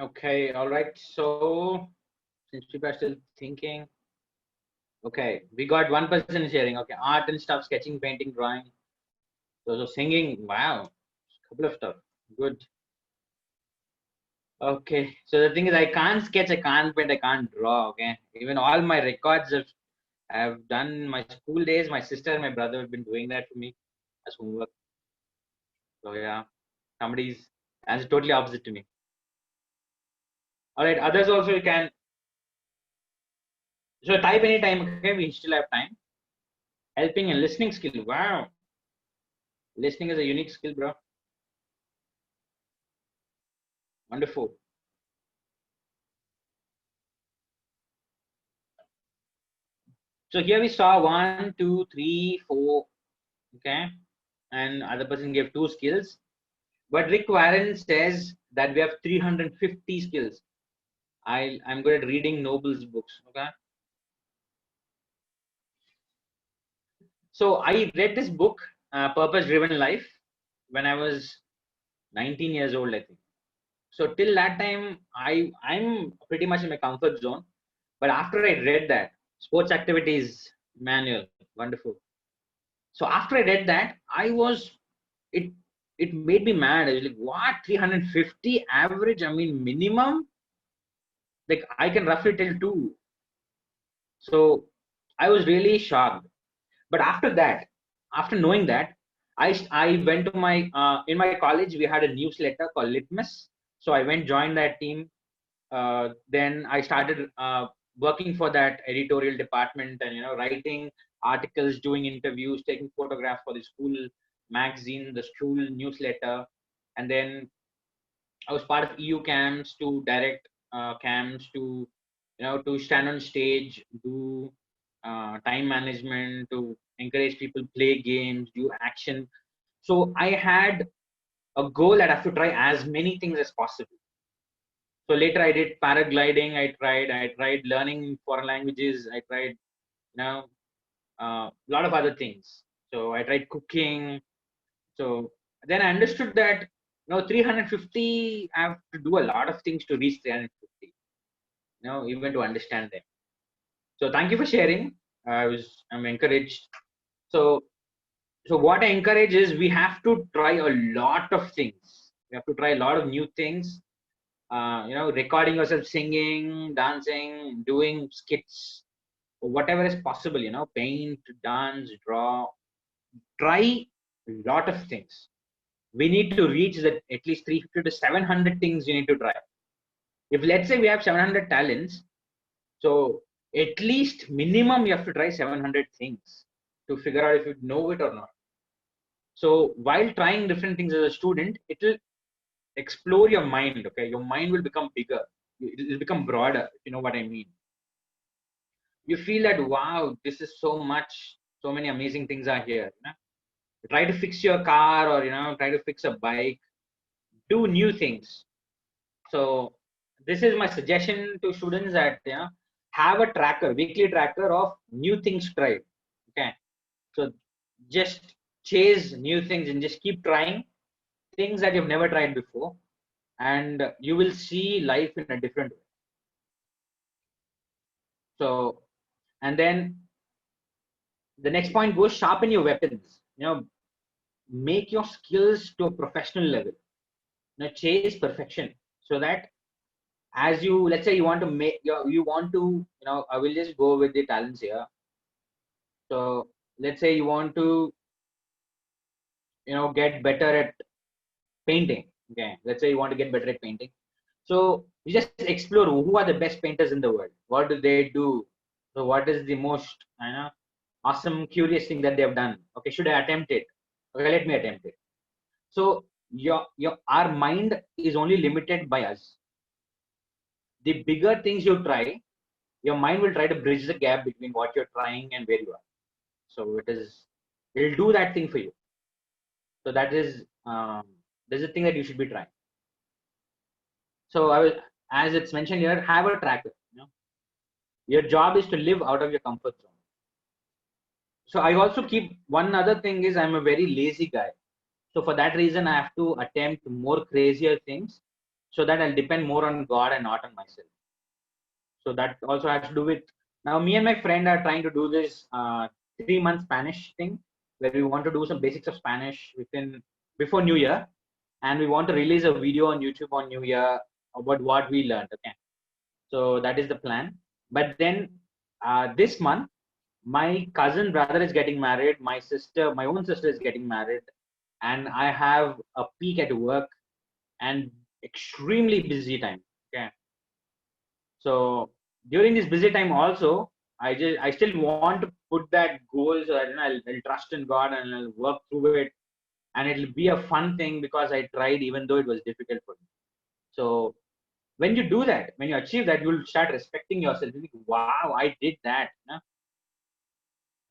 Okay, all right. So since people are still thinking, okay, we got one person sharing. Okay, art and stuff, sketching, painting, drawing. So singing. Wow, couple of stuff. Good. Okay, so the thing is, I can't sketch, I can't paint, I can't draw. Okay, even all my records have done my school days. My sister and my brother have been doing that for me as homework. So yeah, somebody's that's totally opposite to me. All right, others also you can. So type anytime. Okay, we still have time. Helping and listening skill. Wow, listening is a unique skill, bro. Wonderful. So here we saw one, two, three, four. Okay, and other person gave two skills. But Rick Warren says that we have 350 skills. I'm good at reading Noble's books. Okay, so I read this book, Purpose Driven Life, when I was 19 years old, I think. So till that time, I'm pretty much in my comfort zone. But after I read that sports activities manual, wonderful. So after I read that, I was it it made me mad. I was like, what 350 average? I mean minimum. Like I can roughly tell two. So I was really shocked. But after that, after knowing that, I went to my in my college we had a newsletter called Litmus. So I went joined that team. Then I started working for that editorial department and writing articles, doing interviews, taking photographs for the school magazine, the school newsletter, and then I was part of EU camps to direct camps to to stand on stage, do time management, to encourage people play games, do action. So I had a goal that I have to try as many things as possible. So later I did paragliding. I tried learning foreign languages. I tried a lot of other things. So I tried cooking. So then I understood that 350 I have to do a lot of things to reach 350. Even to understand them. So thank you for sharing. I'm encouraged. So so what I encourage is we have to try a lot of things. We have to try a lot of new things. Recording yourself singing, dancing, doing skits, whatever is possible. Paint, dance, draw. Try a lot of things. We need to reach that at least 350 to 700 things you need to try. If let's say we have 700 talents, so at least minimum you have to try 700 things to figure out if you know it or not. So while trying different things as a student, it will explore your mind. Okay, your mind will become bigger. It will become broader. You know what I mean? You feel that wow, this is so much. So many amazing things are here. Try to fix your car or try to fix a bike. Do new things. So this is my suggestion to students that have a tracker, weekly tracker of new things tried. Okay, so just chase new things and just keep trying things that you've never tried before, and you will see life in a different way. So, and then the next point goes sharpen your weapons. Make your skills to a professional level. Chase perfection so that as you let's say you want to make you want to I will just go with the talents here. So let's say you want to get better at painting. Okay, let's say you want to get better at painting. So you just explore who are the best painters in the world, what do they do. So what is the most awesome curious thing that they have done. Okay, should I attempt it? Okay, let me attempt it. So your our mind is only limited by us. The bigger things you try, your mind will try to bridge the gap between what you're trying and where you are. So it'll do that thing for you. So that is there's a thing that you should be trying. So I will, as it's mentioned here, have a tracker. Your job is to live out of your comfort zone. So I also keep one other thing is I'm a very lazy guy. So for that reason, I have to attempt more crazier things so that I'll depend more on God and not on myself. So that also has to do with, now me and my friend are trying to do this 3 month Spanish thing, where we want to do some basics of Spanish before New Year, and we want to release a video on YouTube on New Year about what we learned. Okay, so that is the plan. But then this month, my cousin brother is getting married, my own sister is getting married, and I have a peak at work and extremely busy time. Okay, so during this busy time also, I still want to put that goal, so that, I'll trust in God and I'll work through it, and it'll be a fun thing because I tried even though it was difficult for me. So when you do that, when you achieve that, you'll start respecting yourself. You think, wow, I did that.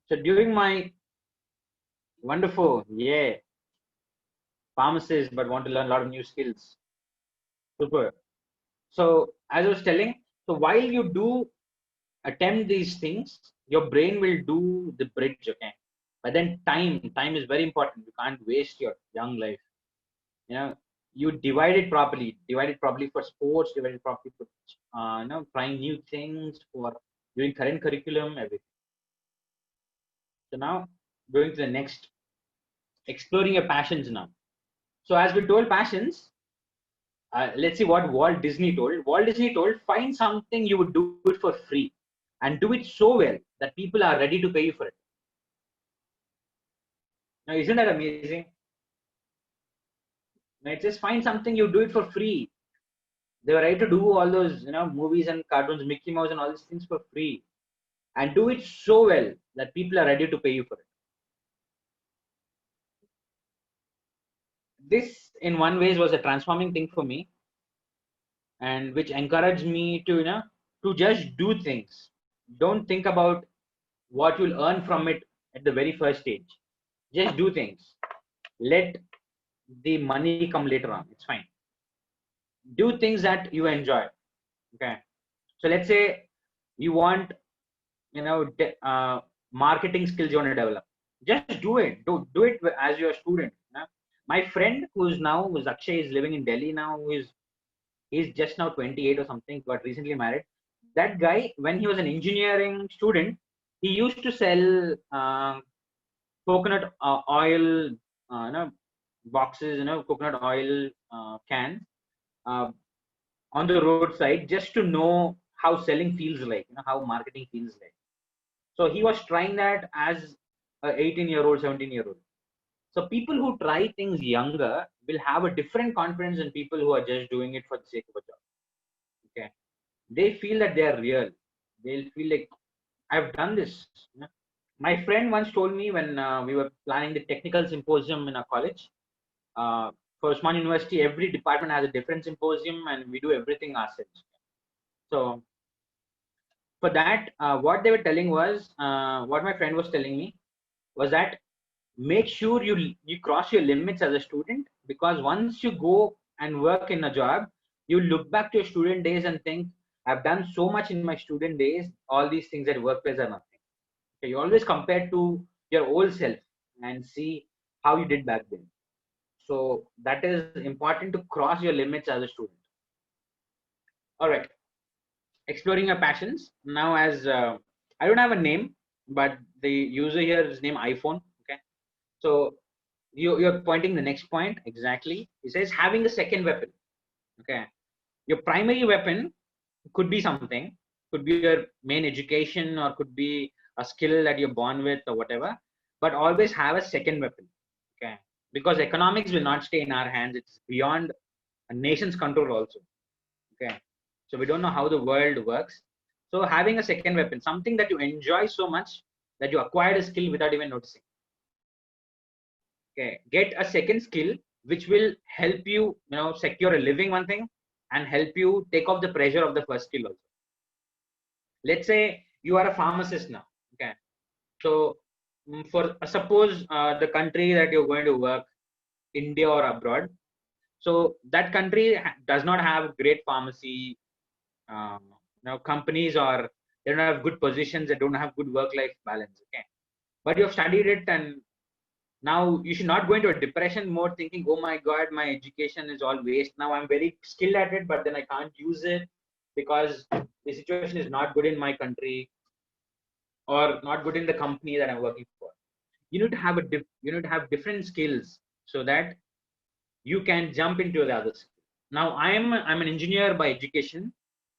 So during my wonderful, yeah, pharmacist, but want to learn a lot of new skills. Super. So as I was telling, so while you do attempt these things, your brain will do the bridge. Okay, but then time is very important. You can't waste your young life. You know, you divide it properly for sports, divide it properly for trying new things, for doing current curriculum, everything. So now going to the next, exploring your passions now. So as we told passions, let's see what Walt Disney told. Walt Disney told, find something you would do it for free and do it so well that people are ready to pay you for it. Now, isn't that amazing? Now, just find something, you do it for free. They were ready to do all those, movies and cartoons, Mickey Mouse and all these things for free, and do it so well that people are ready to pay you for it. This, in one ways, was a transforming thing for me, and which encouraged me to, to just do things. Don't think about what you'll earn from it at the very first stage. Just do things. Let the money come later on. It's fine. Do things that you enjoy. Okay. So let's say you want, marketing skills you want to develop. Just do it. Do it as you're a student. My friend who's Akshay, is living in Delhi now. He's just now 28 or something, got recently married. That guy, when he was an engineering student, he used to sell coconut oil, boxes, coconut oil cans uh, on the roadside, just to know how selling feels like, how marketing feels like. So he was trying that as a 18-year-old, 17-year-old. So people who try things younger will have a different confidence than people who are just doing it for the sake of a job. Okay, they feel that they are real. They'll feel like, I've done this. My friend once told me, when we were planning the technical symposium in our college, for Usman University, every department has a different symposium, and we do everything ourselves. So for that, what they were telling was, what my friend was telling me was that, make sure you cross your limits as a student, because once you go and work in a job, you look back to your student days and think, I've done so much in my student days, all these things at workplace are nothing. So you always compare to your old self and see how you did back then. So that is important, to cross your limits as a student. All right, exploring your passions now. As I don't have a name, but the user here is named iPhone. Okay, so you're pointing the next point exactly. He says having a second weapon. Okay, your primary weapon could be something, could be your main education, or could be a skill that you're born with or whatever, but always have a second weapon. Okay, because economics will not stay in our hands. It's beyond a nation's control also. Okay, so we don't know how the world works. So having a second weapon, something that you enjoy so much that you acquired a skill without even noticing. Okay, get a second skill which will help you, secure a living, one thing, and help you take off the pressure of the first skill also. Let's say you are a pharmacist now. Okay, so for suppose the country that you're going to work, India or abroad, so that country does not have great pharmacy, companies, or they don't have good positions, they don't have good work-life balance. Okay, but you've studied it, and Now you should not go into a depression mode thinking, oh my God, my education is all waste. Now I'm very skilled at it, but then I can't use it because the situation is not good in my country or not good in the company that I'm working for. You need to have you need to have different skills so that you can jump into the others. Now I'm an engineer by education.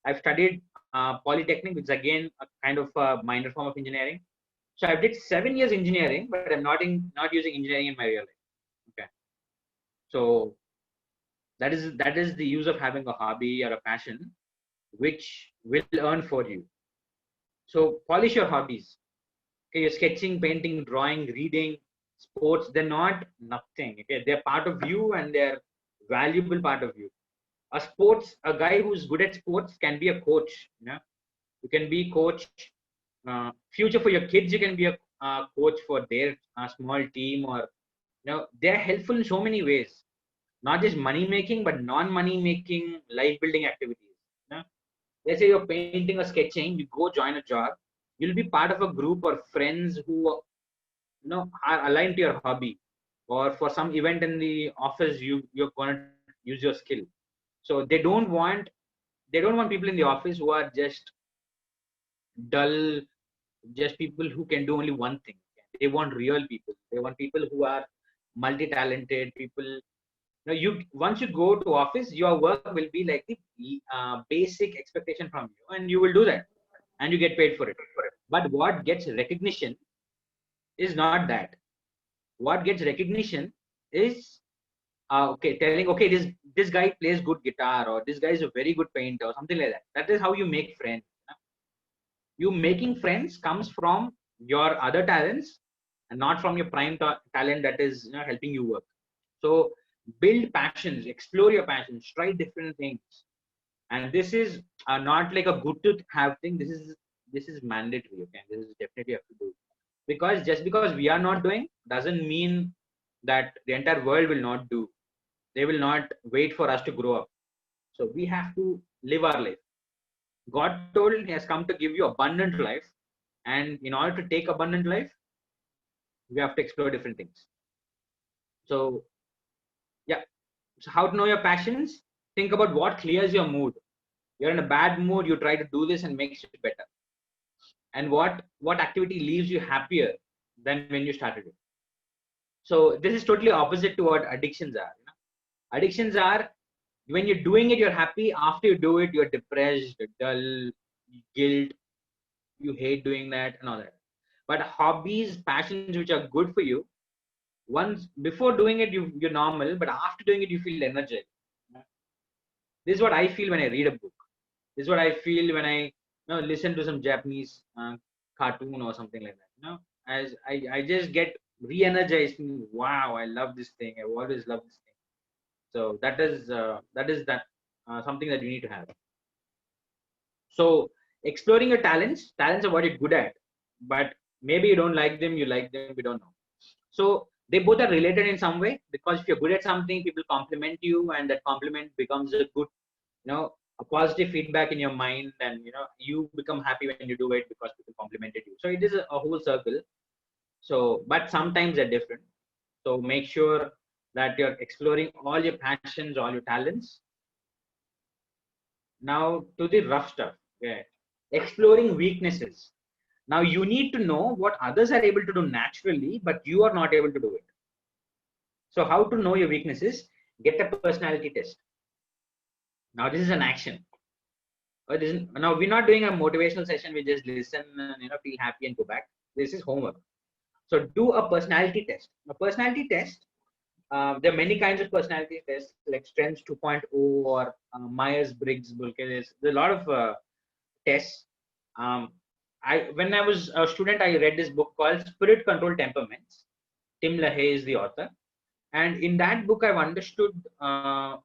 I've studied Polytechnic, which is again a kind of a minor form of engineering. So I did 7 years engineering, but I'm not using engineering in my real life. Okay, so that is the use of having a hobby or a passion, which will earn for you. So polish your hobbies. Okay, you're sketching, painting, drawing, reading, sports. They're not nothing. Okay, they're part of you and they're valuable part of you. A guy who's good at sports can be a coach. You know, you can be coach. Future for your kids, you can be a coach for their small team, or they're helpful in so many ways. Not just money making, but non-money making life building activities. You know? Let's say you're painting or sketching, you go join a job. You'll be part of a group or friends who are aligned to your hobby, or for some event in the office, you're going to use your skill. So they don't want people in the office who are just dull, just people who can do only one thing. They want real people. They want people who are multi-talented people. You once you go to office, your work will be like the basic expectation from you, and you will do that, and you get paid for it. But what gets recognition is not that. What gets recognition is okay, telling, okay, this guy plays good guitar, or this guy is a very good painter, or something like that. That is how you make friends. You making friends comes from your other talents and not from your prime talent that is helping you work. So build passions, explore your passions, try different things. And this is not like a good to have thing. This is mandatory. Okay, this is definitely have to do, because just because we are not doing doesn't mean that the entire world will not do. They will not wait for us to grow up. So we have to live our life. God told he has come to give you abundant life. And in order to take abundant life, we have to explore different things. So, yeah. So, how to know your passions? Think about what clears your mood. You're in a bad mood, you try to do this and makes it better. And what activity leaves you happier than when you started it? So, this is totally opposite to what addictions are. Addictions are when you're doing it, you're happy. After you do it, you're depressed, dull, guilt, you hate doing that and all that. But hobbies, passions which are good for you, once before doing it you're normal, but after doing it you feel energetic. This is what I feel when I read a book. This is what I feel when I listen to some Japanese cartoon or something like that. As I just get re-energized. Wow, I love this thing. I always love this thing. So that is something that you need to have. So exploring your talents are what you're good at, but maybe you don't like them, you like them, we don't know. So they both are related in some way, because if you're good at something, people compliment you, and that compliment becomes a good, a positive feedback in your mind, and you become happy when you do it because people complimented you. So it is a whole circle. So, but sometimes they're different. So make sure that you're exploring all your passions, all your talents. Now to the rough stuff. Yeah. Exploring weaknesses. Now you need to know what others are able to do naturally, but you are not able to do it. So how to know your weaknesses? Get a personality test. Now this is an action. Now we're not doing a motivational session. We just listen and feel happy and go back. This is homework. So do a personality test. A personality test. There are many kinds of personality tests, like Strengths 2.0 or Myers-Briggs. There's a lot of tests. When I was a student, I read this book called Spirit Control Temperaments. Tim LaHaye is the author, and in that book, I've understood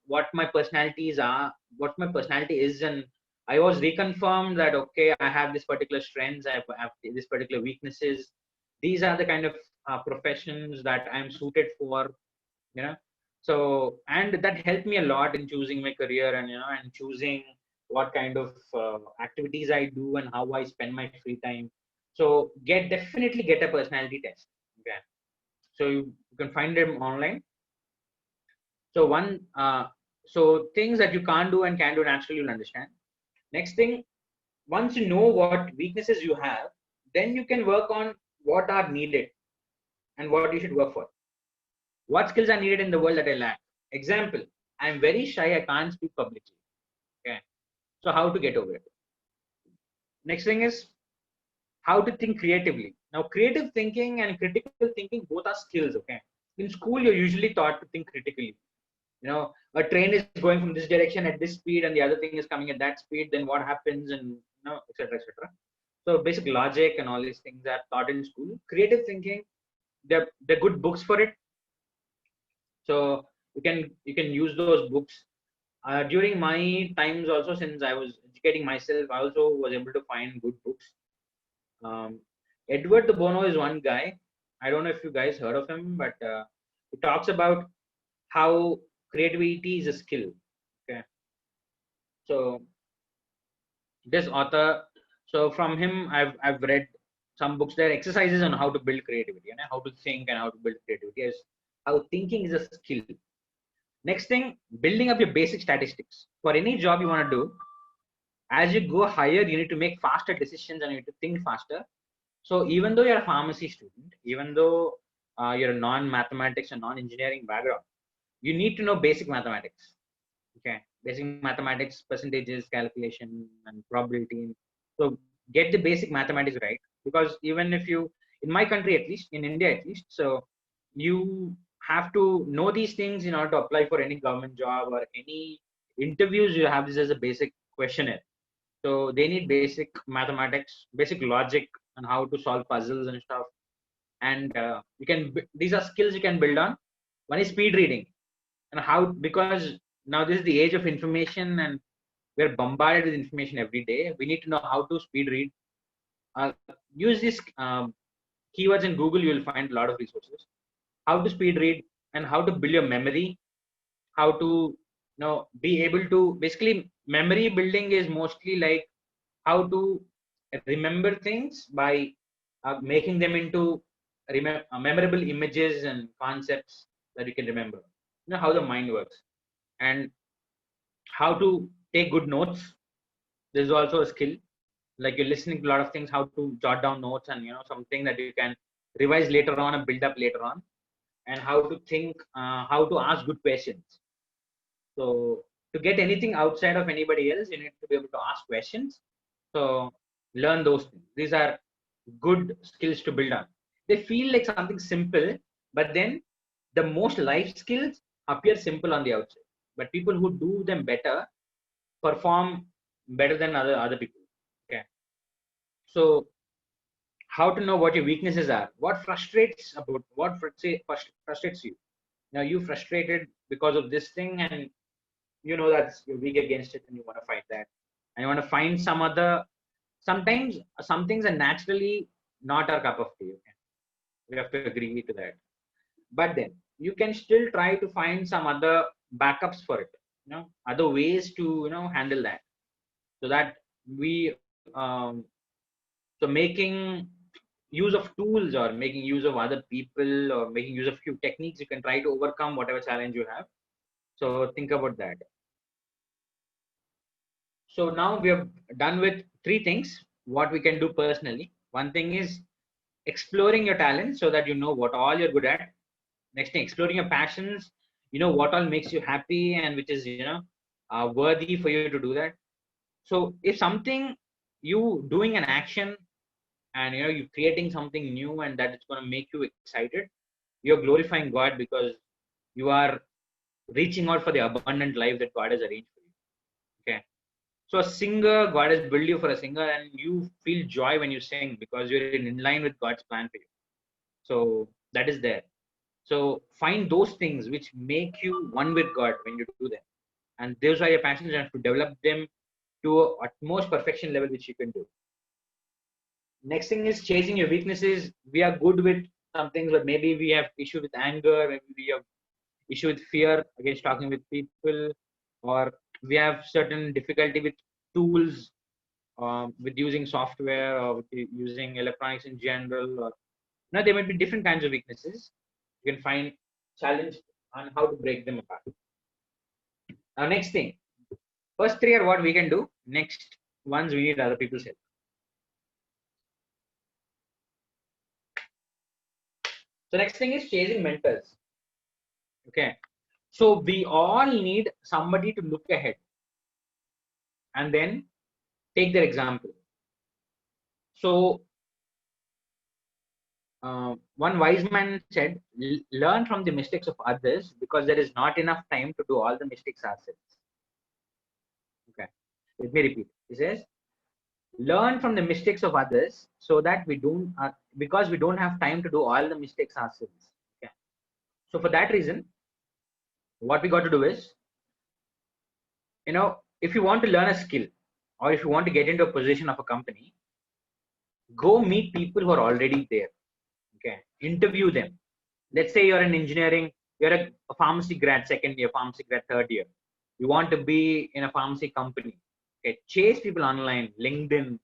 what my personalities are, what my personality is, and I was reconfirmed that okay, I have this particular strengths, I have this particular weaknesses. These are the kind of professions that I'm suited for, you know. So, and that helped me a lot in choosing my career, and choosing what kind of activities I do and how I spend my free time. So definitely get a personality test. Okay. So you can find them online. So so things that you can't do and can do naturally, you'll understand. Next thing, once you know what weaknesses you have, then you can work on what are needed and what you should work for. What skills are needed in the world that I lack? Example, I'm very shy, I can't speak publicly. Okay. So how to get over it? Next thing is how to think creatively. Now, creative thinking and critical thinking both are skills. Okay. In school, you're usually taught to think critically. A train is going from this direction at this speed and the other thing is coming at that speed, then what happens, and etc., etc. So basic logic and all these things are taught in school. Creative thinking, they're good books for it. So you can use those books. During my times also, since I was educating myself, I also was able to find good books. um, Edward de Bono is one guy. I don't know if you guys heard of him, but he talks about how creativity is a skill. Okay. So this author, so from him, I've read some books. There are exercises on how to build creativity and how to think and how to build creativity. As how thinking is a skill. Next thing, building up your basic statistics. For any job you want to do, as you go higher, you need to make faster decisions and you need to think faster. So even though you're a pharmacy student, even though you're a non-mathematics and non-engineering background, you need to know basic mathematics. Okay, basic mathematics, percentages, calculation, and probability. So get the basic mathematics right, because even if you, in my country at least, in India at least, so you have to know these things in order to apply for any government job or any interviews. You have this as a basic questionnaire. So they need basic mathematics, basic logic, and how to solve puzzles and stuff. And these are skills you can build on. One is speed reading, and how, because now this is the age of information and we're bombarded with information every day. We need to know how to speed read. Use these keywords in Google. You will find a lot of resources. How to speed read and how to build your memory. How to be able to, basically memory building is mostly like how to remember things by making them into memorable images and concepts that you can remember. How the mind works, and how to take good notes. This is also a skill. Like you're listening to a lot of things, how to jot down notes, and something that you can revise later on and build up later on. And how to think, how to ask good questions. So to get anything outside of anybody else, you need to be able to ask questions. So learn those things. These are good skills to build on. They feel like something simple, but then the most life skills appear simple on the outside. But people who do them better perform better than other people. Okay. So how to know what your weaknesses are? What frustrates you? Now you frustrated because of this thing, and that's you're weak against it, and you want to fight that, and you want to find some other. Sometimes some things are naturally not our cup of tea. Okay, we have to agree to that. But then you can still try to find some other backups for it. Other ways to handle that, so that we so making use of tools or making use of other people or making use of few techniques, you can try to overcome whatever challenge you have. So think about that. So now we have done with three things what we can do personally. One thing is exploring your talents so that you know what all you're good at. Next thing, exploring your passions, what all makes you happy and which is worthy for you to do that. So if something, you doing an action and you're creating something new and that it's going to make you excited, you're glorifying God, because you are reaching out for the abundant life that God has arranged for you. Okay. So a singer, God has built you for a singer, and you feel joy when you sing because you're in line with God's plan for you. So that is there. So find those things which make you one with God when you do them, and those are your passions. You have to develop them to utmost perfection level which you can do. Next thing is chasing your weaknesses. We are good with some things, but maybe we have issue with anger, maybe we have issue with fear against talking with people, or we have certain difficulty with tools, with using software or with using electronics in general, or there might be different kinds of weaknesses. You can find challenge on how to break them apart. Now, next thing, first three are what we can do. Next ones we need other people's help. So next thing is chasing mentors. Okay. So we all need somebody to look ahead and then take their example. So one wise man said, learn from the mistakes of others because there is not enough time to do all the mistakes ourselves. Okay. Let me repeat. He says, learn from the mistakes of others so that we don't, because we don't have time to do all the mistakes ourselves. Okay. So for that reason, what we got to do is, if you want to learn a skill or if you want to get into a position of a company, go meet people who are already there. Okay. Interview them. Let's say you're in engineering, you're a pharmacy grad, second year, pharmacy grad, third year. You want to be in a pharmacy company. Okay. Chase people online, LinkedIn,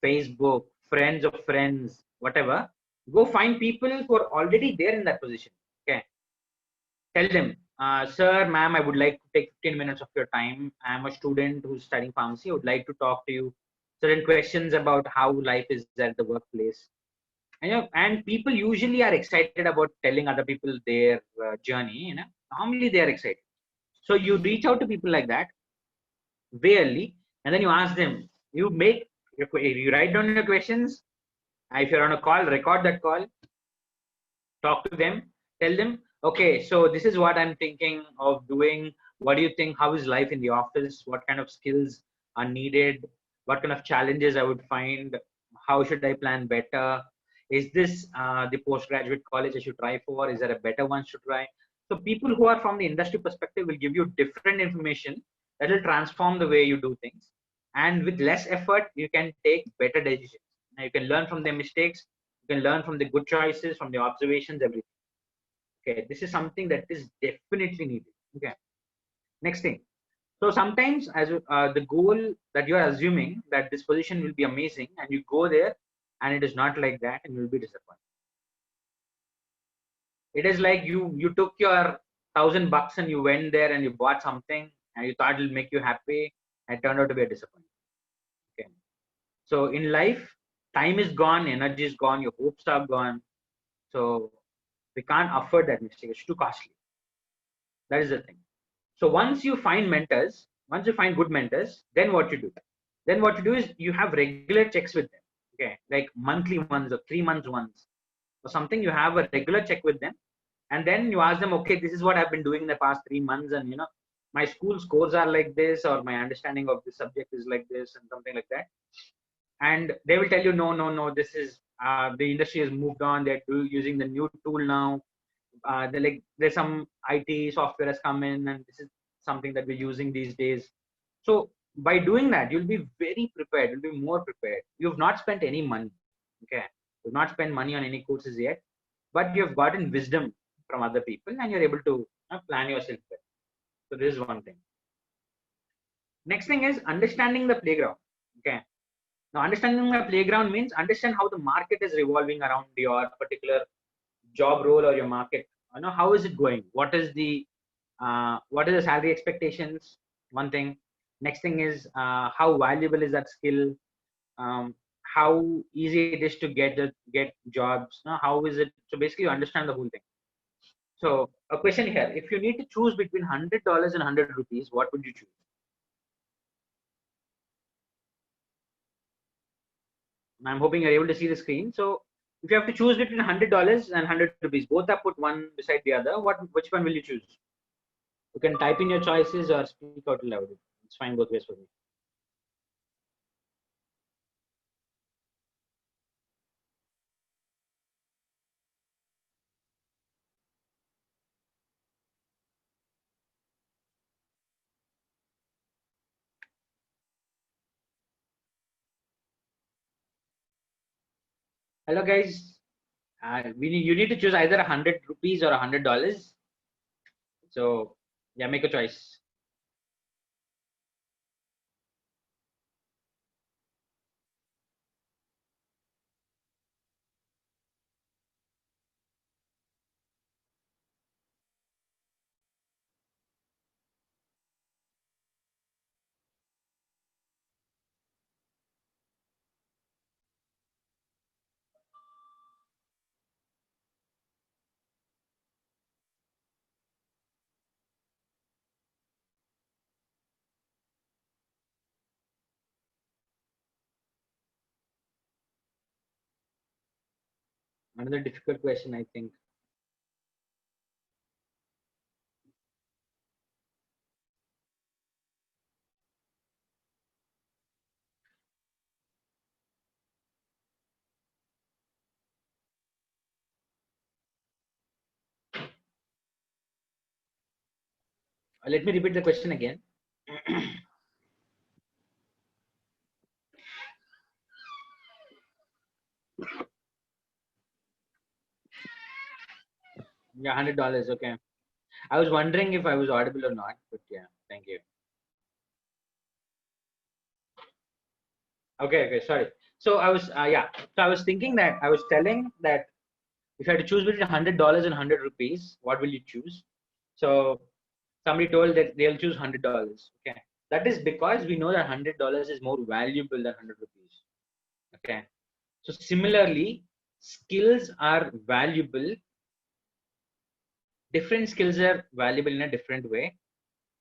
Facebook, friends of friends, whatever. Go find people who are already there in that position. Okay. Tell them, sir, ma'am, I would like to take 15 minutes of your time. I'm a student who's studying pharmacy. I would like to talk to you certain questions about how life is at the workplace. And people usually are excited about telling other people their journey. Normally they are excited. So you reach out to people like that way early, and then you ask them. You write down your questions. If you're on a call, record that call. Talk to them. Tell them, okay, so this is what I'm thinking of doing. What do you think? How is life in the office? What kind of skills are needed? What kind of challenges I would find? How should I plan better? Is this the postgraduate college I should try for? Is there a better one to try? So people who are from the industry perspective will give you different information that will transform the way you do things. And with less effort, you can take better decisions. Now, you can learn from their mistakes. You can learn from the good choices, from the observations, everything. Okay, this is something that is definitely needed. Okay, next thing. So sometimes, as the goal that you are assuming that this position will be amazing, and you go there, and it is not like that, and you will be disappointed. It is like you took your $1,000 and you went there and you bought something and you thought it'll make you happy, and it turned out to be a disappointment. Okay, so in life, time is gone, energy is gone, your hopes are gone. So we can't afford that mistake. It's too costly. That is the thing. So once you find mentors, once you find good mentors, then what you do? Then what you do is you have regular checks with them. Okay, like monthly ones or 3 months ones or something. You have a regular check with them, and then you ask them, okay, this is what I've been doing in the past 3 months, and my school scores are like this, or my understanding of the subject is like this, and something like that. And they will tell you, no, no, no, this is the industry has moved on. They're using the new tool now. There's some IT software has come in, and this is something that we're using these days. So by doing that, you'll be very prepared. You'll be more prepared. You've not spent any money. Okay, you've not spent money on any courses yet, but you've gotten wisdom from other people, and you're able to plan yourself better. So this is one thing. Next thing is understanding the playground. Okay. Now, understanding the playground means understand how the market is revolving around your particular job role or your market. How is it going? What is the salary expectations? One thing. Next thing is how valuable is that skill? How easy it is to get jobs? How is it? So basically, you understand the whole thing. So a question here: if you need to choose between $100 and 100 rupees, what would you choose? I'm hoping you're able to see the screen. So if you have to choose between $100 and 100 rupees, both are put one beside the other. Which one will you choose? You can type in your choices or speak out loud. It's fine both ways for me. Hello guys. You need to choose either 100 rupees or $100. So yeah, make a choice. Another difficult question, I think. Let me repeat the question again. Yeah, $100. Okay. I was wondering if I was audible or not, but yeah, thank you. Okay, okay, sorry. So I was, yeah. So I was thinking that I was telling that if you had to choose between $100 and 100 rupees, what will you choose? So somebody told that they'll choose $100. Okay, that is because we know that $100 is more valuable than 100 rupees. Okay, so similarly, skills are valuable. Different skills are valuable in a different way.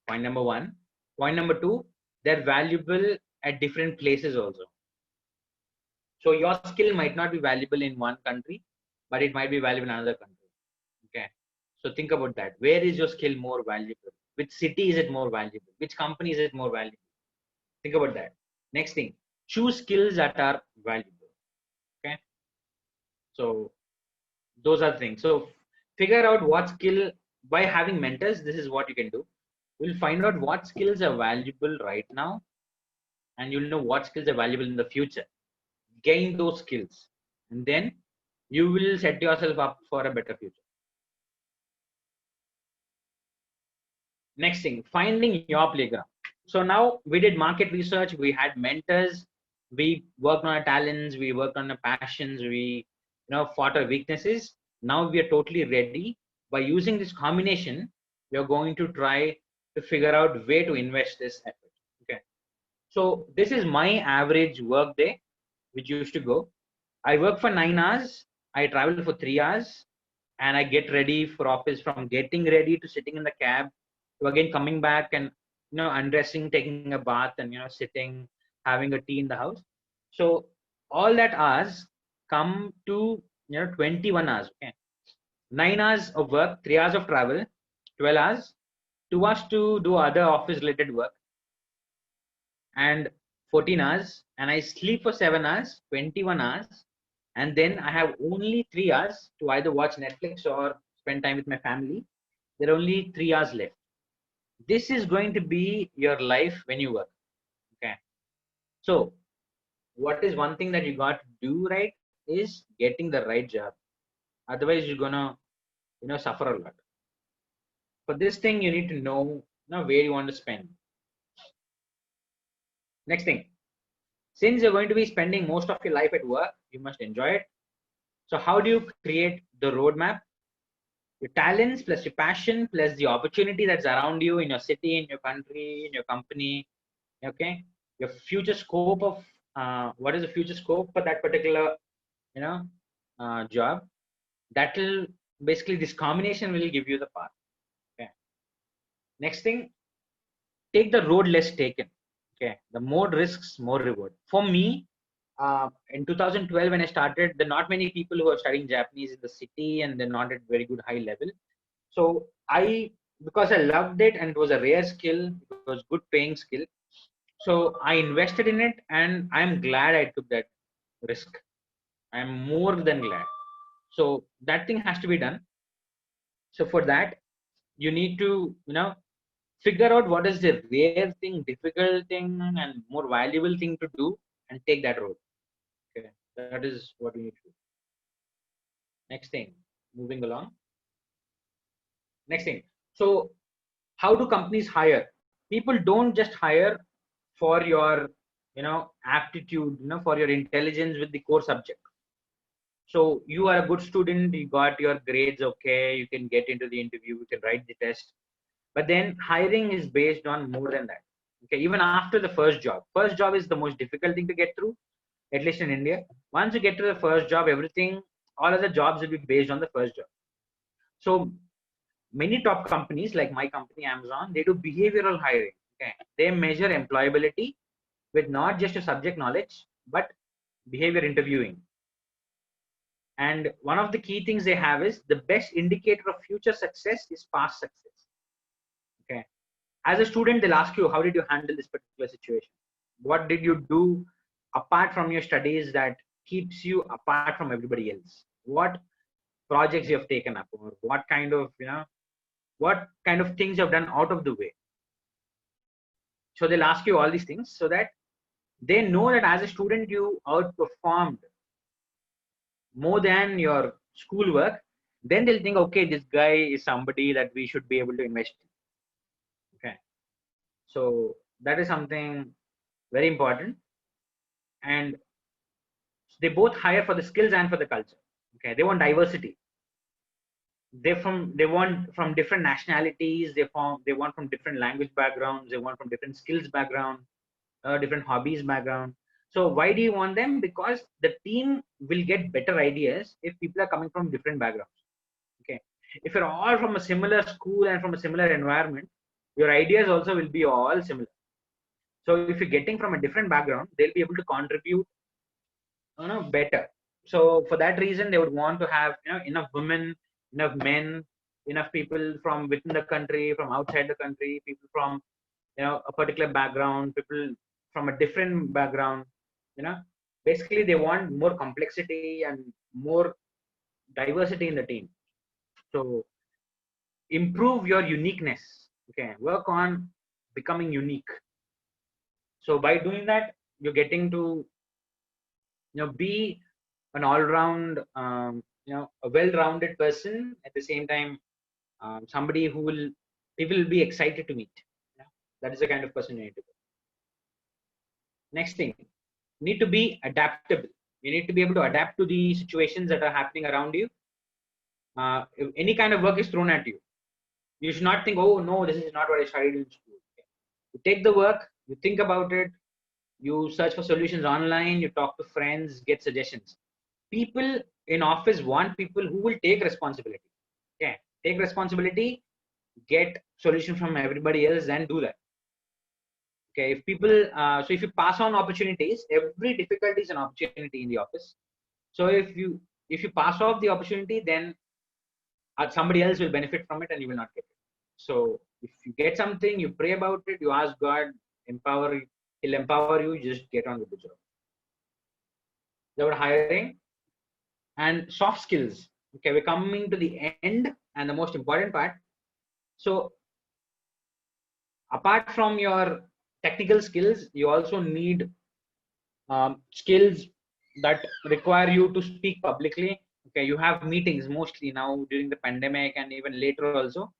Point number one. Point number two, they're valuable at different places also. So your skill might not be valuable in one country, but it might be valuable in another country. Okay. So think about that. Where is your skill more valuable? Which city is it more valuable? Which company is it more valuable? Think about that. Next thing, choose skills that are valuable. Okay. So those are things. So figure out what skill by having mentors. This is what you can do. You'll find out what skills are valuable right now, and you'll know what skills are valuable in the future. Gain those skills, and then you will set yourself up for a better future. Next thing, finding your playground. So now we did market research, we had mentors, we worked on our talents, we worked on our passions, we fought our weaknesses. Now we are totally ready. By using this combination, we are going to try to figure out where to invest this effort. Okay. So this is my average work day, which used to go. I work for 9 hours. I travel for 3 hours, and I get ready for office. From getting ready to sitting in the cab to again coming back and undressing, taking a bath, and sitting, having a tea in the house. So all that hours come to 21 hours. Okay, 9 hours of work, 3 hours of travel, 12 hours, 2 hours to do other office related work, and 14 hours, and I sleep for 7 hours, 21 hours, and then I have only 3 hours to either watch Netflix or spend time with my family. There are only 3 hours left. This is going to be your life when you work. Okay. So what is one thing that you got to do right is getting the right job. Otherwise you're gonna suffer a lot. For this thing you need to know where you want to spend. Next thing, since you're going to be spending most of your life at work, you must enjoy it. So how do you create the roadmap? Your talents plus your passion plus the opportunity that's around you in your city, in your country, in your company. Okay, your future scope of what is the future scope for that particular you know job. That will basically, this combination will give you the path. Okay. Next thing, take the road less taken. Okay, the more risks, more reward. For me, in 2012 when I started, there are not many people who are studying Japanese in the city, and they're not at very good high level. So because I loved it and it was a rare skill, it was good paying skill. So I invested in it, and I'm glad I took that risk. I'm more than glad. So that thing has to be done. So for that, you need to figure out what is the rare thing, difficult thing, and more valuable thing to do, and take that road. Okay, that is what we need to do. Next thing, moving along. Next thing. So how do companies hire? People don't just hire for your aptitude, for your intelligence with the core subject. So you are a good student, you got your grades okay, you can get into the interview, you can write the test. But then hiring is based on more than that. Okay, even after the first job is the most difficult thing to get through, at least in India. Once you get to the first job, everything, all other jobs will be based on the first job. So many top companies like my company Amazon, they do behavioral hiring. Okay, they measure employability with not just a subject knowledge but behavior interviewing. And one of the key things they have is the best indicator of future success is past success. Okay. As a student, they'll ask you, how did you handle this particular situation? What did you do apart from your studies that keeps you apart from everybody else? What projects you have taken up, or what kind of, what kind of things you have done out of the way? So they'll ask you all these things so that they know that as a student you outperformed more than your schoolwork. Then they'll think, okay, this guy is somebody that we should be able to invest in. Okay, so that is something very important. And they both hire for the skills and for the culture. Okay, they want diversity. They want from different nationalities. They want from different language backgrounds. They want from different skills background, different hobbies background. So why do you want them? Because the team will get better ideas if people are coming from different backgrounds. Okay, if you're all from a similar school and from a similar environment, your ideas also will be all similar. So if you're getting from a different background, they'll be able to contribute, better. So for that reason, they would want to have, enough women, enough men, enough people from within the country, from outside the country, people from, a particular background, people from a different background. you know Basically they want more complexity and more diversity in the team. So improve your uniqueness. Okay, work on becoming unique. So by doing that, you're getting to, be an all-round, a well-rounded person. At the same time, somebody who will people will be excited to meet. Yeah? That is the kind of person you need to be. Next thing, need to be adaptable. You need to be able to adapt to the situations that are happening around you. If any kind of work is thrown at you, you should not think, oh no, this is not what I studied in school. Okay. You take the work, you think about it, you search for solutions online, you talk to friends, get suggestions. People in office want people who will take responsibility. Okay, take responsibility, get solution from everybody else, and do that. Okay, if people, so if you pass on opportunities, every difficulty is an opportunity in the office. So if you pass off the opportunity, then somebody else will benefit from it, and you will not get it. So if you get something, you pray about it, you ask God, He'll empower you. Just get on with the job. They were hiring. And soft skills. Okay, we're coming to the end and the most important part. So apart from your technical skills, you also need skills that require you to speak publicly. Okay, you have meetings mostly now during the pandemic and even later also.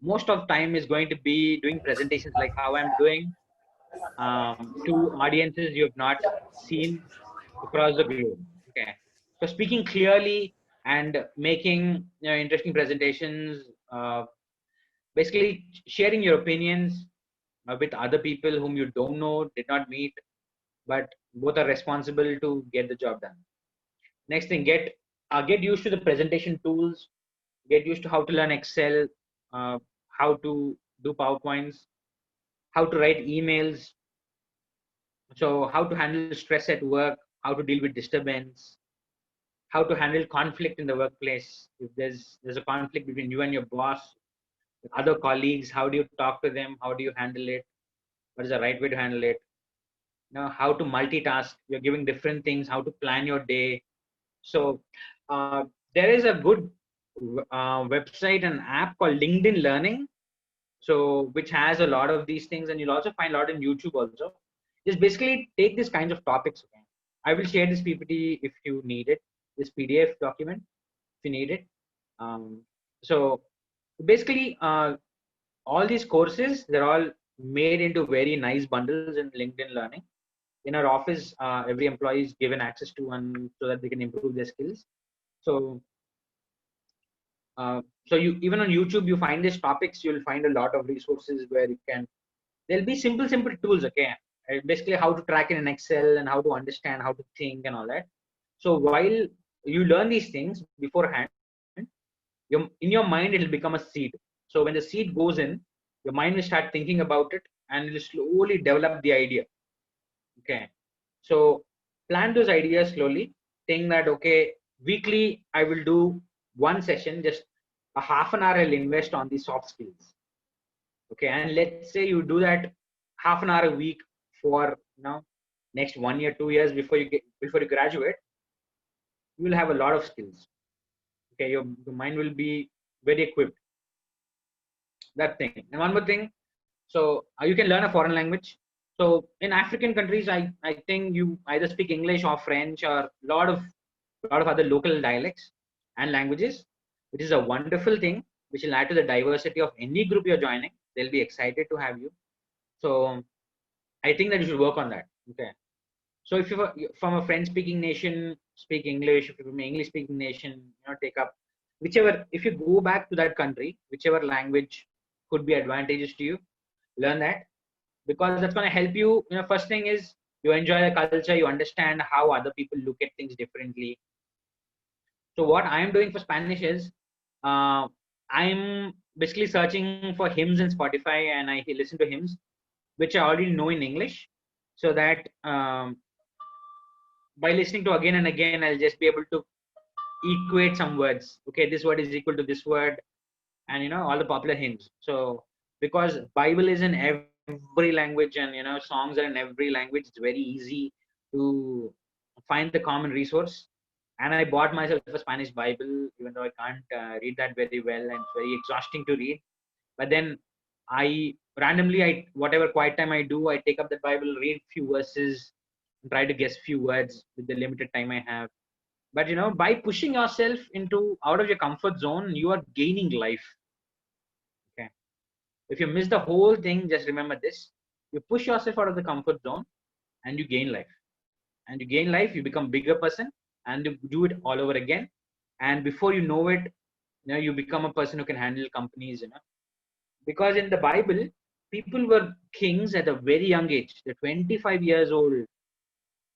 Most of time is going to be doing presentations like how I'm doing to audiences you have not seen across the globe. Okay, so speaking clearly and making, interesting presentations, basically sharing your opinions with other people whom you don't know, did not meet, but both are responsible to get the job done. Next thing, get used to the presentation tools, get used to how to learn Excel, how to do PowerPoints, how to write emails, so how to handle stress at work, how to deal with disturbance, how to handle conflict in the workplace. If there's a conflict between you and your boss, other colleagues, how do you talk to them? How do you handle it? What is the right way to handle it? How to multitask. You're giving different things. How to plan your day. So there is a good website and app called LinkedIn Learning, so which has a lot of these things, and you'll also find a lot in YouTube also. Just basically take these kinds of topics. Okay? I will share this PPT if you need it, this PDF document if you need it. So basically, all these courses, they're all made into very nice bundles in LinkedIn Learning. In our office, every employee is given access to one so that they can improve their skills. So so you even on YouTube, you find these topics, you'll find a lot of resources where you can, there'll be simple tools. Okay, basically how to track in an Excel and how to understand how to think and all that. So while you learn these things beforehand, in your mind it'll become a seed. So when the seed goes in, your mind will start thinking about it and it'll slowly develop the idea. Okay, so plan those ideas slowly, think that, okay, weekly I will do one session, just a half an hour I'll invest on the soft skills. Okay, and let's say you do that half an hour a week for next 1 year, 2 years before you graduate, you will have a lot of skills. Okay, your mind will be very equipped. That thing. And one more thing, so you can learn a foreign language. So in African countries, I think you either speak English or French or lot of other local dialects and languages, which is a wonderful thing, which will add to the diversity of any group you're joining. They'll be excited to have you. So I think that you should work on that. Okay. So if you're from a French-speaking nation, speak English. If you're from an English-speaking nation, take up whichever. If you go back to that country, whichever language could be advantageous to you, learn that, because that's going to help you. First thing is you enjoy the culture, you understand how other people look at things differently. So what I am doing for Spanish is I'm basically searching for hymns in Spotify, and I listen to hymns which I already know in English, so that by listening to again and again, I'll just be able to equate some words. Okay, this word is equal to this word, and all the popular hymns. So because Bible is in every language, and songs are in every language, it's very easy to find the common resource. And I bought myself a Spanish Bible, even though I can't read that very well, and it's very exhausting to read. But then I randomly, whatever quiet time I do, I take up the Bible, read few verses, and try to guess few words with the limited time I have. But by pushing yourself into out of your comfort zone, you are gaining life. Okay. If you miss the whole thing, just remember this: you push yourself out of the comfort zone, and you gain life. And you gain life, you become bigger person, and you do it all over again. And before you know it, you become a person who can handle companies. Because in the Bible, people were kings at a very young age. They're 25 years old,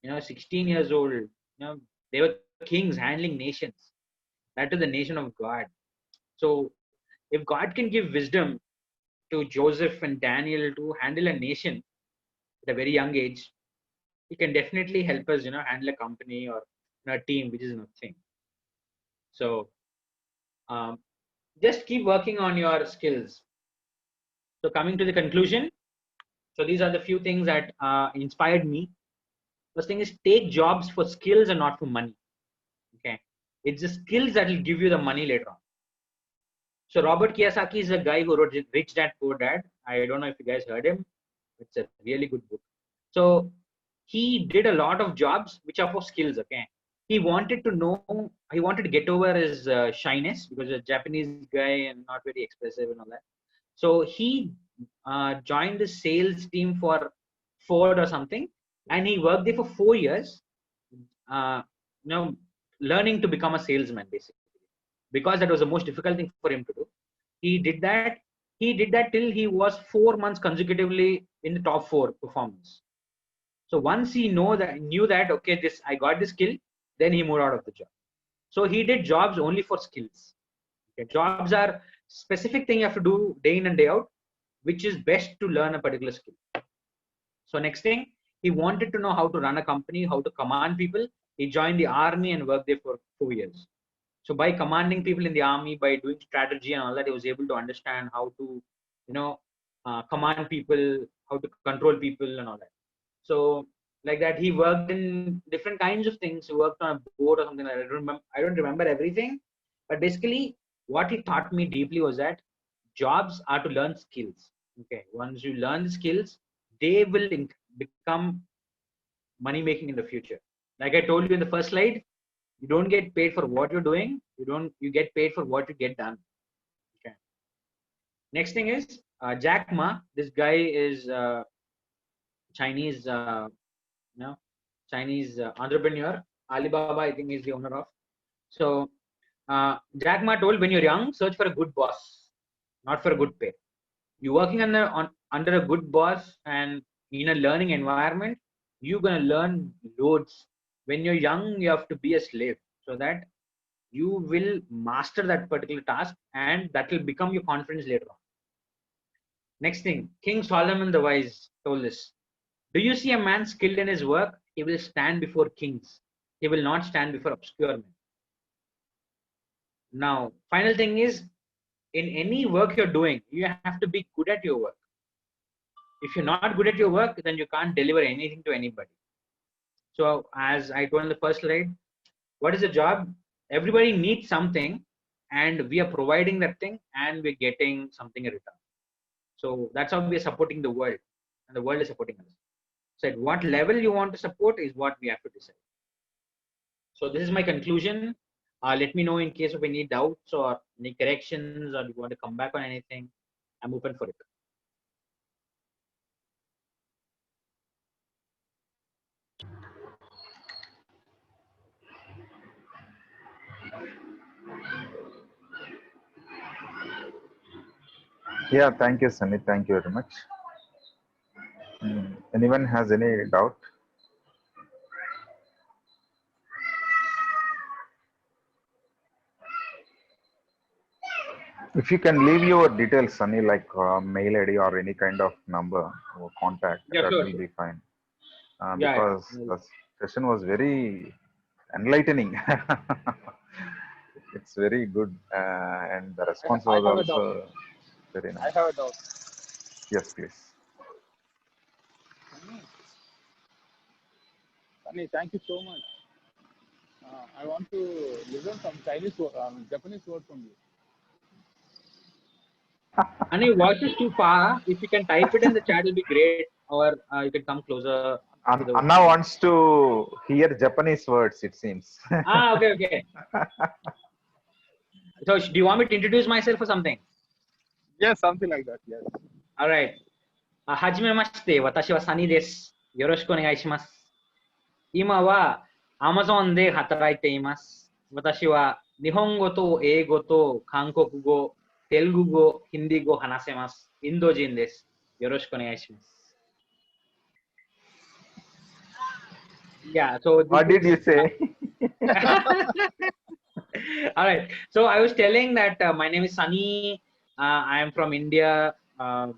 16 years old. They were kings handling nations. That is the nation of God. So if God can give wisdom to Joseph and Daniel to handle a nation at a very young age, he can definitely help us, handle a company or a team, which is nothing. So just keep working on your skills. So coming to the conclusion, so these are the few things that inspired me. First thing is, take jobs for skills and not for money. Okay, it's the skills that will give you the money later on. So Robert Kiyosaki is a guy who wrote Rich Dad Poor Dad. I don't know if you guys heard him. It's a really good book. So he did a lot of jobs which are for skills. Okay, he wanted to get over his shyness, because he's a Japanese guy and not very expressive and all that. So he joined the sales team for Ford or something, and he worked there for 4 years, learning to become a salesman, basically, because that was the most difficult thing for him to do. He did that till he was 4 months consecutively in the top 4 performance. So once he knew that okay, I got this skill, then he moved out of the job. So he did jobs only for skills. Okay, jobs are specific thing you have to do day in and day out, which is best to learn a particular skill. So next thing, he wanted to know how to run a company, how to command people. He joined the army and worked there for 4 years. So by commanding people in the army, by doing strategy and all that, he was able to understand how to, command people, how to control people and all that. So like that, he worked in different kinds of things. He worked on a boat or something like that. I don't remember everything, but basically what he taught me deeply was that jobs are to learn skills. Okay, once you learn the skills, they will become money making in the future. Like I told you in the first slide, you don't get paid for what you're doing. You get paid for what you get done. Okay. Next thing is Jack Ma. This guy is Chinese, Chinese entrepreneur. Alibaba, I think, is the owner of. So Jack Ma told, when you're young, search for a good boss, not for a good pay. You're working under a good boss and in a learning environment, you're gonna learn loads. When you're young, you have to be a slave, so that you will master that particular task, and that will become your confidence later on. Next thing, King Solomon the Wise told us, do you see a man skilled in his work? He will stand before kings. He will not stand before obscure men. Now, final thing is, in any work you're doing, you have to be good at your work. If you're not good at your work, then you can't deliver anything to anybody. So, as I told in the first slide, what is the job? Everybody needs something, and we are providing that thing, and we're getting something in return. So that's how we are supporting the world, and the world is supporting us. So, at what level you want to support is what we have to decide. So, this is my conclusion. Let me know in case of any doubts or any corrections, or you want to come back on anything. I'm open for it. Yeah, thank you, Sunny. Thank you very much. Anyone has any doubt? If you can leave your details, Sunny, like mail ID or any kind of number or contact, Yeah, that sure, will sure. be fine. Yeah, Because yeah. the session was very enlightening. It's very good, and the response I was have a doubt. also very I nice. have a doubt. Yes, please. Sunny, thank you so much. I want to listen some Japanese word from you. And your voice is too far. If you can type it in the chat, it'll be great. Or you can come closer to the Anna screen. wants to hear Japanese words, it seems. Okay, okay. So, do you want me to introduce myself or something? Yes, something like that. Yes. All right. はじめまして、私はサニーです。よろしくお願いします。今は Amazon で働いています。私は日本語と英語と韓国語、テルグ語、ヒンディー語を話せます。インド人です。よろしくお願いします。Yeah, so What did you say? All right. So I was telling that my name is Sunny. I am from India.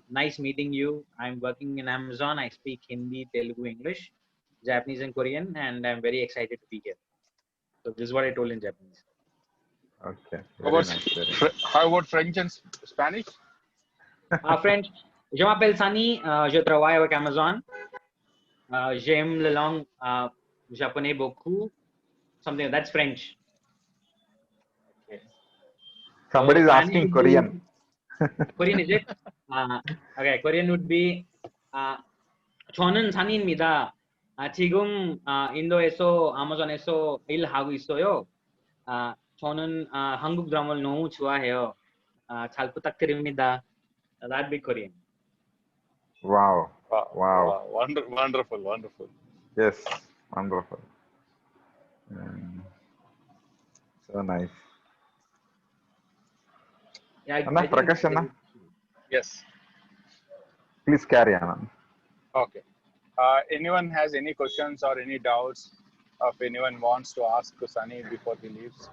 Nice meeting you. I'm working in Amazon. I speak Hindi, Telugu, English, Japanese, and Korean, and I'm very excited to be here. So this is what I told in Japanese. Okay, How very about, nice. Very nice. how about French and Spanish? French. Je m'appelle Sunny. Je travaille avec Amazon. J'aime la langue japonais beaucoup. Something that's French. Somebody is Spanish asking would Korean. Korean is it? Okay, Korean would be 저는 산입니다. 지금 인도에서 아마존에서 일하고 있어요. 저는 한국 드라마를 너무 좋아해요. 잘 부탁드립니다. That'd be Korean. Wow. Wow. Wonderful, wonderful. Yes, wonderful. So nice. Yeah, Anna, Prakash Anna, Yes. please carry on. Okay. Anyone has any questions or any doubts? If anyone wants to ask to Sunny before he leaves.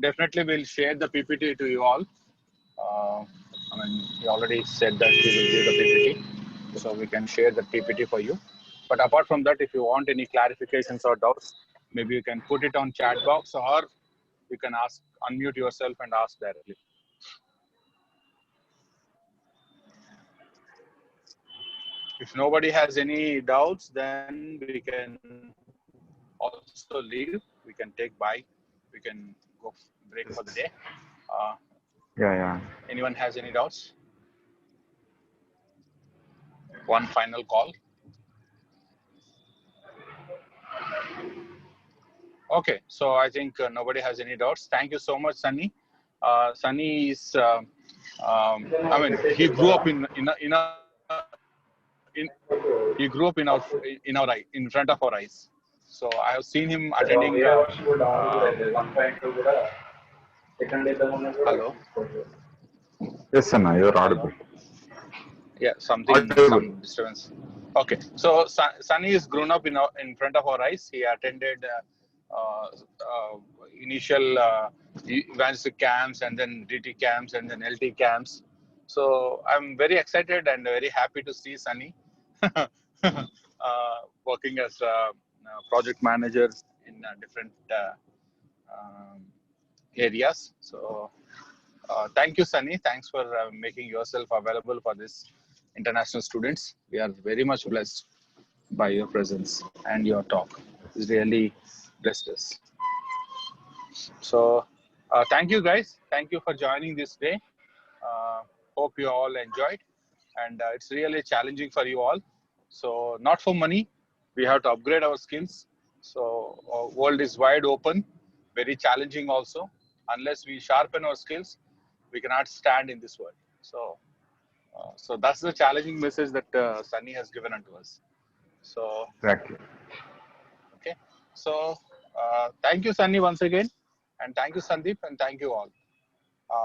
Definitely, we'll share the PPT to you all. He already said that we will give the PPT, so we can share the PPT for you. But apart from that, if you want any clarifications or doubts, maybe you can put it on chat box, or you can unmute yourself and ask directly. If nobody has any doubts, then we can also leave. We can take bye. We can go break for the day. Yeah. Anyone has any doubts? One final call. Okay, so I think nobody has any doubts. Thank you so much, Sunny. Sunny is, he grew up in front of our eyes. So I have seen him attending. Hello. Yes, Anna, you're audible. Yeah, some disturbance. Okay, so Sunny is grown up in front of our eyes. He attended initial evangelistic camps, and then DT camps, and then LT camps. So I'm very excited and very happy to see Sunny working as a project manager in different areas. So thank you, Sunny. Thanks for making yourself available for this international students. We are very much blessed by your presence, and your talk is really blessed us. So thank you, guys. Thank you for joining this day. Hope you all enjoyed, and it's really challenging for you all. So not for money, we have to upgrade our skills. So world is wide open, very challenging also. Unless we sharpen our skills, we cannot stand in this world. So so that's the challenging message that Sunny has given unto us. So Exactly. okay, so thank you, Sunny, once again, and thank you, Sandeep, and thank you all.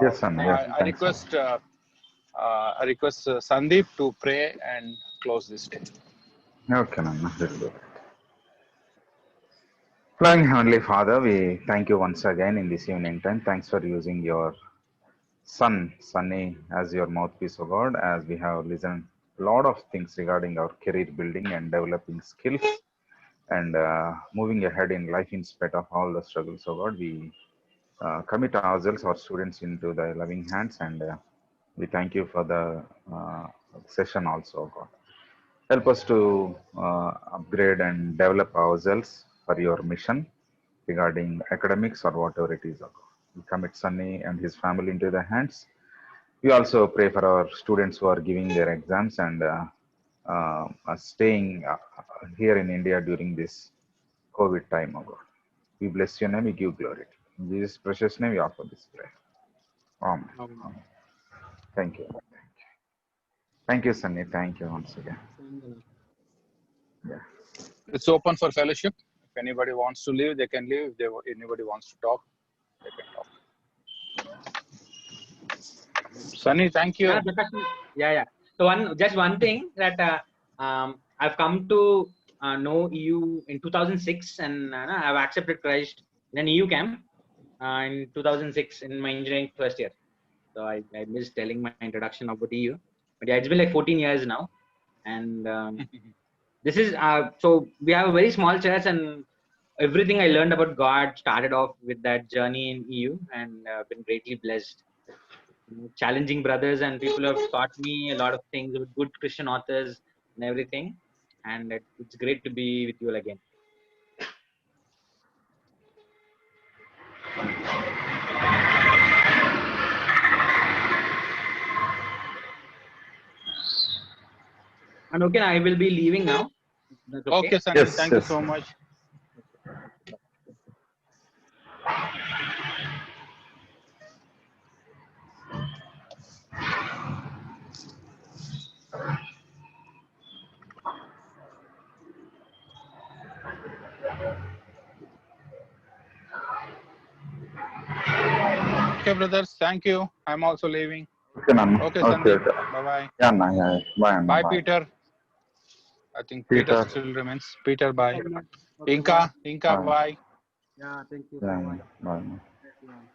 Yes, Sunny. Yes, I thanks, Sunny. request Sandeep to pray and close this day. Okay, Nana. We'll do that. Loving Heavenly Father, we thank you once again in this evening time. Thanks for using your son, Sunny, as your mouthpiece, O God, as we have listened a lot of things regarding our career building and developing skills and moving ahead in life in spite of all the struggles, O God. We commit ourselves, our students, into the loving hands, and we thank you for the session also, O God. Help us to upgrade and develop ourselves for your mission regarding academics or whatever it is. We commit Sunny and his family into the hands. We also pray for our students who are giving their exams and staying here in India during this COVID time, oh God. We bless your name, we give glory. In Jesus' precious name, we offer this prayer. Amen. Amen. Thank you. Thank you, Sunny. Thank you once again. Yeah. It's open for fellowship. If anybody wants to leave, they can leave. If anybody wants to talk, they can talk. Sunny, thank you. Yeah. So just one thing that I've come to know EU in 2006, and I've accepted Christ in an EU camp in 2006 in my engineering first year. So I missed telling my introduction about EU, but yeah, it's been like 14 years now, and this is so we have a very small church, and everything I learned about God started off with that journey in EU, and been greatly blessed. Challenging brothers and people have taught me a lot of things with good Christian authors and everything, and it's great to be with you all again. And okay, I will be leaving now. That's okay. Okay, Sunny, Yes, thank you yes. so much. Okay, brothers, thank you. I'm also leaving. Okay, Nana. Okay, Okay, Sandeep. okay. Bye-bye. Yeah, Nana. Yeah. Bye, Nana. Bye, Bye. Peter. I think Peter Peter. still remains. Peter, bye. Okay, Inka, Bye. bye. yeah, thank you. Yeah, Bye. bye. Bye.